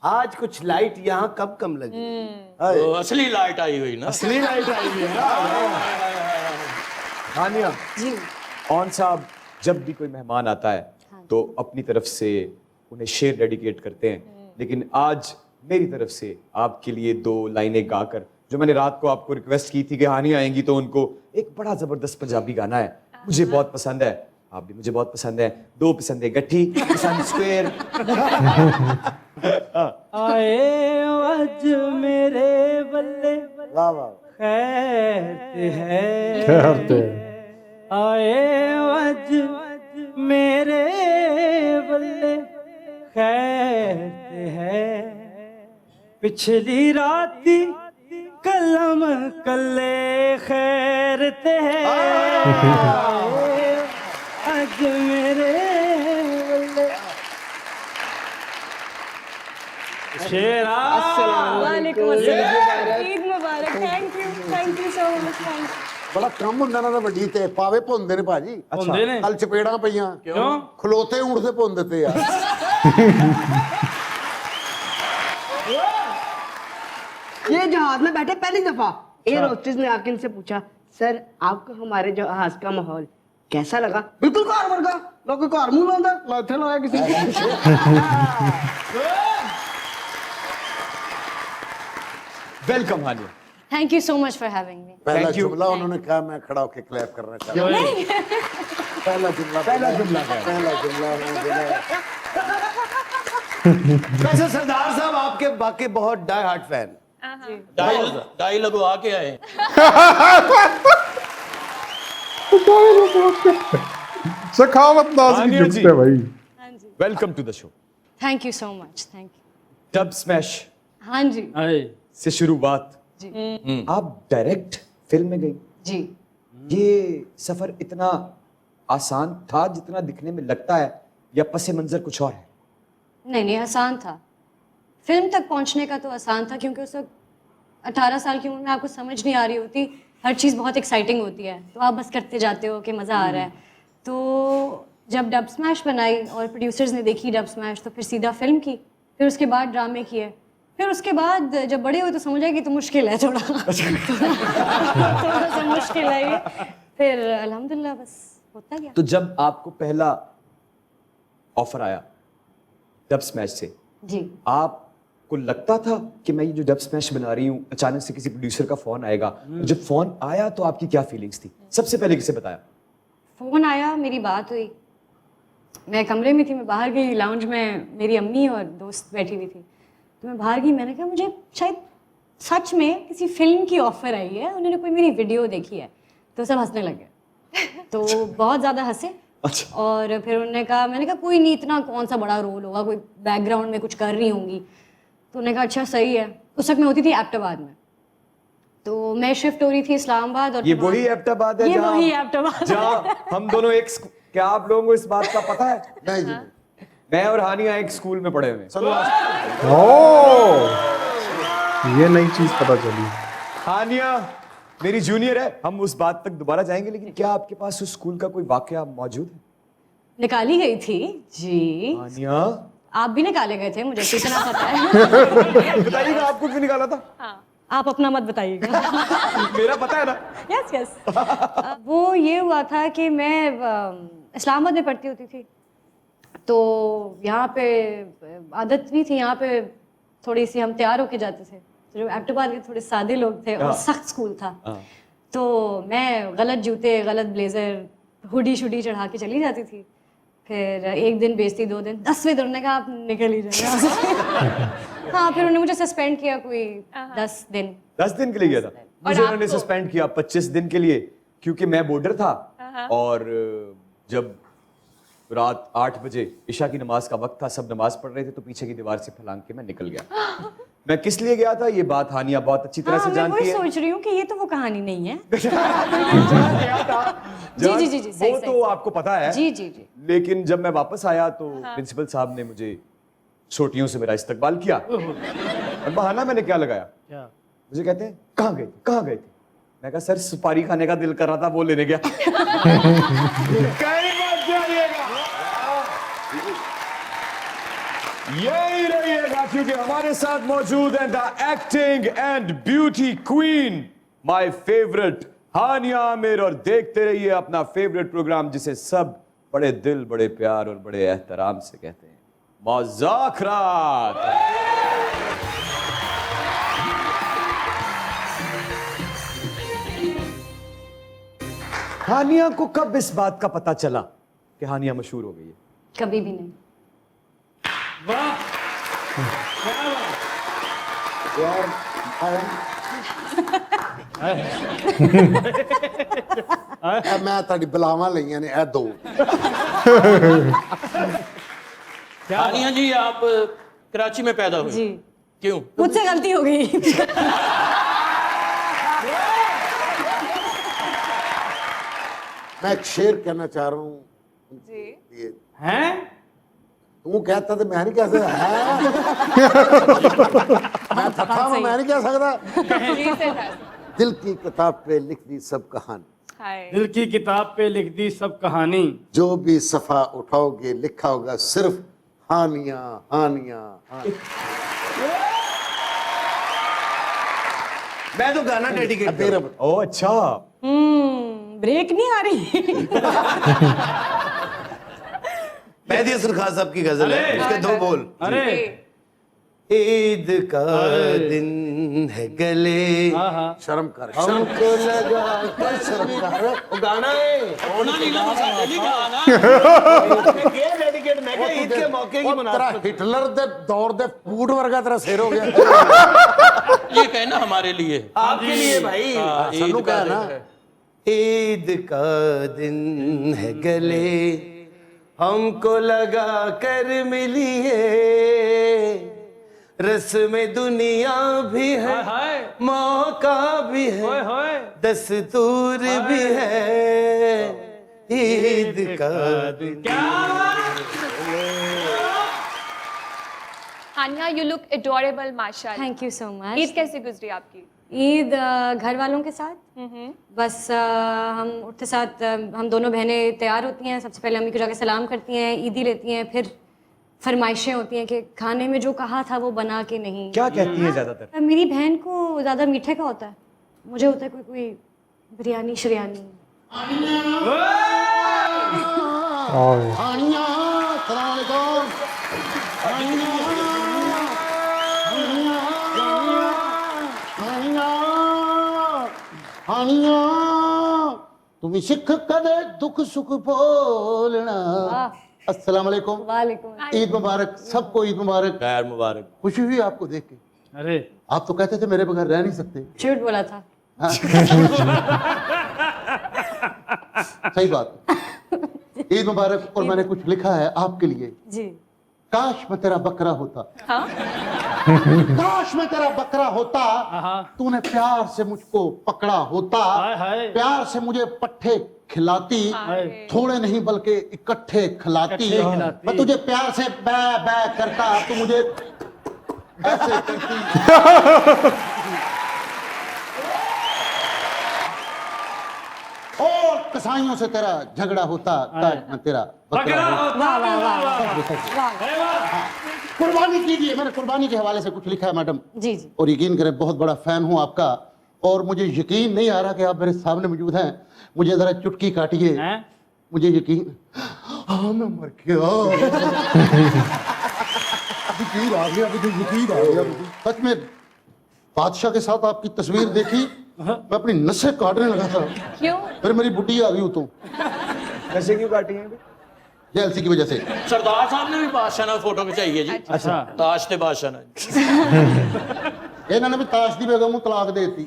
आज कुछ लाइट यहाँ कम कम लगी। तो असली लाइट आई हुई ना, असली लाइट आई हुई है ना। हानिया जी ऑन साहब जब भी कोई मेहमान आता है तो अपनी तरफ से उन्हें शेर डेडिकेट करते हैं, लेकिन आज मेरी तरफ से आपके लिए 2 लाइनें गाकर, जो मैंने रात को आपको रिक्वेस्ट की थी कि हानिया आएंगी तो उनको एक बड़ा जबरदस्त पंजाबी गाना है, मुझे बहुत पसंद है, आप भी मुझे बहुत पसंद है, 2 पसंद है गट्ठी पसंद स्क्वायर। आए आज मेरे बल्ले वाह वाह। खैर है आए आज मेरे बल्ले खैर है पिछली रात कलम कल्ले खैर ते आज मेरे बल्ले शेरा वालेकुम अस्सलाम ईद मुबारक thank you so much thank बड़ा कम ਹੁੰਦਾ ਨਾ ਵੱਡੀ ਤੇ ਪਾਵੇ ਭੁੰਦੇ ਨੇ ਭਾਜੀ। ਹੁੰਦੇ ਨੇ ਕੱਲ ਚਪੇੜਾਂ ਪਈਆਂ ਕਿਉਂ ਖਲੋਤੇ ਊਂਠ ਦੇ ਭੁੰਨ ਦਿੱਤੇ ਯਾਰ। ये जहाज में बैठे पहली दफा एयर होस्टेस ने आके इनसे पूछा, सर आपको हमारे जहाज का माहौल कैसा लगा? बिल्कुल घर वर्गा, लोग घर मुंह लांदा लाथे लाया किसी welcome Haniya. You so much for having me. पहला Thank you. जुमला उन्होंने कहा, मैं खड़ा होकर क्लैप करना चाहता हूं। पहला जुमला वैसे सरदार साहब आपके बाकी बहुत डाई हार्ट फैन। डाई लगवा के आए। सखावतनाज की हानिया गिफ्ट जी। है भाई। हाँ जी welcome to the show. Thank you so much thank you. Dubsmash हाँ जी से शुरुआत, जी आप डायरेक्ट फिल्म में गई, जी ये सफर इतना आसान था जितना दिखने में लगता है, या पसे मंजर कुछ और है? नहीं आसान था। फिल्म तक पहुंचने का तो आसान था क्योंकि उस वक्त 18 साल की उम्र में आपको समझ नहीं आ रही होती, हर चीज़ बहुत एक्साइटिंग होती है तो आप बस करते जाते हो कि मज़ा आ रहा है। तो जब डब स्मैश बनाई और प्रोड्यूसर्स ने देखी डब स्मैश तो फिर सीधा फिल्म की, फिर उसके बाद ड्रामे किए, फिर उसके बाद जब बड़े हुए तो समझ आए कि तो मुश्किल है थोड़ा थोड़ा सा मुश्किल है ये, फिर अल्हम्दुलिल्लाह बस होता गया। तो जब आपको पहला ऑफर आया डब स्मैश से, जी आपको लगता था कि मैं ये जो डब स्मैश बना रही हूँ, अचानक से किसी प्रोड्यूसर का फोन आएगा? जब फोन आया तो आपकी क्या फीलिंग्स थी? सबसे पहले किसे बताया? फ़ोन आया, मेरी बात हुई, मैं कमरे में थी, मैं बाहर गई, लाउंज में मेरी अम्मी और दोस्त बैठी हुई थी, तो मैं बाहर गई, मैंने कहा मुझे शायद सच में किसी फिल्म की ऑफ़र आई है, उन्होंने कोई मेरी वीडियो देखी है, तो सब हंसने लगे। तो बहुत ज़्यादा हंसे। अच्छा। और फिर उन्होंने कहा, मैंने कहा कोई नहीं, इतना कौन सा बड़ा रोल होगा, कोई बैकग्राउंड में कुछ कर रही होंगी। तो उन्होंने कहा अच्छा सही है। उस वक्त मैं होती थी एबटाबाद में, तो मैं शिफ्ट हो रही थी इस्लामाबाद। और ये वही एबटाबाद है ये जहाँ वही एबटाबाद जहाँ हम दोनों एक क्या आप लोगों को इस बात का पता है? नहीं जी, मैं और हानिया एक स्कूल में पढ़े हुए हैं। ओ ये नई चीज पता चली। हानिया मेरी जूनियर है, हम उस बात तक दोबारा जाएंगे, लेकिन क्या आपके पास उस स्कूल का कोई वाकया मौजूद है? निकाली गई थी जी। हानिया आप भी निकाले गए थे, मुझे तो इतना पता है। बताइएगा आपको क्यों निकाला था? हाँ, आप अपना मत बताइएगा। मेरा पता है ना। Yes yes. वो ये हुआ था कि मैं इस्लामाबाद में पढ़ती होती थी, तो यहाँ पे आदत नहीं थी, यहाँ पे थोड़ी सी हम तैयार होके जाते थे, तो जो एबटाबाद के थोड़े सादे लोग थे और सख्त स्कूल था, तो मैं गलत जूते, गलत ब्लेजर, हुडी शुडी चढ़ा के चली जाती थी। फिर एक दिन बेइज्जती, 2 दिन, 10वें दिन का आप निकल ही जाएगा। हाँ, फिर उन्होंने मुझे सस्पेंड किया कोई 10 दिन। 10 दिन के लिए गया था मुझे, उन्होंने सस्पेंड किया 25 दिन के लिए, क्योंकि मैं बॉर्डर था और जब रात 8 बजे इशा की नमाज का वक्त था, सब नमाज पढ़ रहे थे, तो पीछे की दीवार से फलांग के मैं निकल गया। मैं किस लिए गया था ये बात हानिया बहुत अच्छी तरह हाँ, से मैं जानती वही है। सोच रही हूँ कि ये तो वो कहानी नहीं है। जहाँ गया था, जी जी जी जी, सही वो सही तो आपको पता है। जी जी जी। लेकिन जब मैं वापस आया तो प्रिंसिपल साहब ने मुझे छोटियों से मेरा इस्तकबाल किया। और बहाना मैंने क्या लगाया, मुझे कहते हैं कहाँ गए थे, कहाँ गए थे? मैं कहा सर सुपारी खाने का दिल कर रहा था, वो लेने गया। यही रहिएगा क्योंकि हमारे साथ मौजूद हैं the acting and beauty queen, my favourite Hania Aamir. और देखते रहिए अपना फेवरेट प्रोग्राम जिसे सब बड़े दिल, बड़े प्यार और बड़े एहतराम से कहते हैं, मज़ाक रात। हानिया को कब इस बात का पता चला कि हानिया मशहूर हो गई है? कभी भी नहीं। यार मैं ताड़ी बुलावा लईਆਂ ने ए दो। हानिया जी, आप कराची में पैदा हुए? जी। क्यों? मुझसे गलती हो गई। मैं एक शेर कहना चाह रहा हूँ जी। ये हैं? तू कहता तो मैं नहीं कह सकता है। मैं थका हूं, मैं नहीं कह सकता। जी से था। दिल की किताब पे लिख दी सब कहानी, हाय। दिल की किताब पे लिख दी सब कहानी, जो भी सफा उठाओगे लिखा होगा सिर्फ हानिया हानिया हानिया। मैं तो गाना डेडिकेट अब तेरा करूं। ओ अच्छा, ब्रेक नहीं आ रही। मेहदी हसन खान साहब की गजल है, उसके दो बोल। अरे ईद का दिन है गले, शर्म कर, शर्म को लगा कर, शर्म कर। वो गाना है होना नहीं ना, मुसाफिरी गाना। ये डेडिकेट मैं क्या ईद के मौके की तेरा मुनासबत। हिटलर दे दौर दे पूट वर्गा तेरा सिर हो गया। ये कहना हमारे लिए। आपके लिए भाई। हाँ, ईद सन्नू का का है दिन ना। है। ईद का दिन है गले, हमको लगा कर मिलिए, रस्म दुनिया भी है, हाय मौका भी होए है, होए। दस्तूर भी है, ईद का दिन। हानिया, यू लुक एडोरेबल माशाल्लाह। Thank you so much. Eid कैसे गुजरी आपकी? ईद घर वालों के साथ, बस हम उठते साथ हम दोनों बहनें तैयार होती हैं। सबसे पहले अम्मी को जाके सलाम करती हैं, ईदी लेती हैं, फिर फरमाइशें होती हैं कि खाने में जो कहा था वो बना के नहीं। क्या कहती हैं ज्यादातर? मेरी बहन को ज़्यादा मीठे का होता है, मुझे होता है कोई कोई बिरयानी शरियानी। हानिया सलाम अलैकुम। हानिया हानिया हानिया तुम सिख कदे दुख सुख बोलना। अस्सलाम वालेकुम। वालेकुम। ईद मुबारक, सबको ईद मुबारक। खैर मुबारक। खुशी हुई आपको देख के। अरे आप तो कहते थे मेरे बगैर रह नहीं सकते। झूठ बोला था। सही बात। ईद मुबारक। और मैंने कुछ लिखा है आपके लिए। जी। काश मैं तेरा बकरा होता, काश मैं तेरा बकरा होता, तूने प्यार से मुझको पकड़ा होता, हाय हाय। प्यार से मुझे पट्ठे खिलाती, थोड़े नहीं बल्कि इकट्ठे खिलाती। इकट्ठे खिलाती। मैं तुझे प्यार से बै बै करता, तू मुझे ऐसे करती। और कसाईयों से तेरा झगड़ा होता, काश मैं तेरा बकरा होता। वाह वाह वाह वाह। कुर्बानी कीजिए। मैंने कुर्बानी के हवाले से कुछ लिखा है मैडम, जी जी। और यकीन करें बहुत बड़ा फैन हूं आपका, और मुझे यकीन नहीं आ रहा कि आप मेरे सामने मौजूद हैं। मुझे जरा चुटकी काटिए। हैं? मुझे यकीन, हाँ मैं मर गया। यकीन आ गया मुझे, यकीन आ गया मुझे। सच में बादशाह के साथ आपकी तस्वीर देखी, मैं अपनी नसें काटने लगा था। क्यों? फिर मेरी बुढ़ी आ गई वो तो, कैसे क्यों काटी हैं? जेलसी की वजह से। सरदार साहब ने भी बादशाह नाल फोटो खिंचाई है जी। अच्छा। ताश ते बादशाह नाल। इन्होंने भी ताश दी बेगम को तलाक दे दी।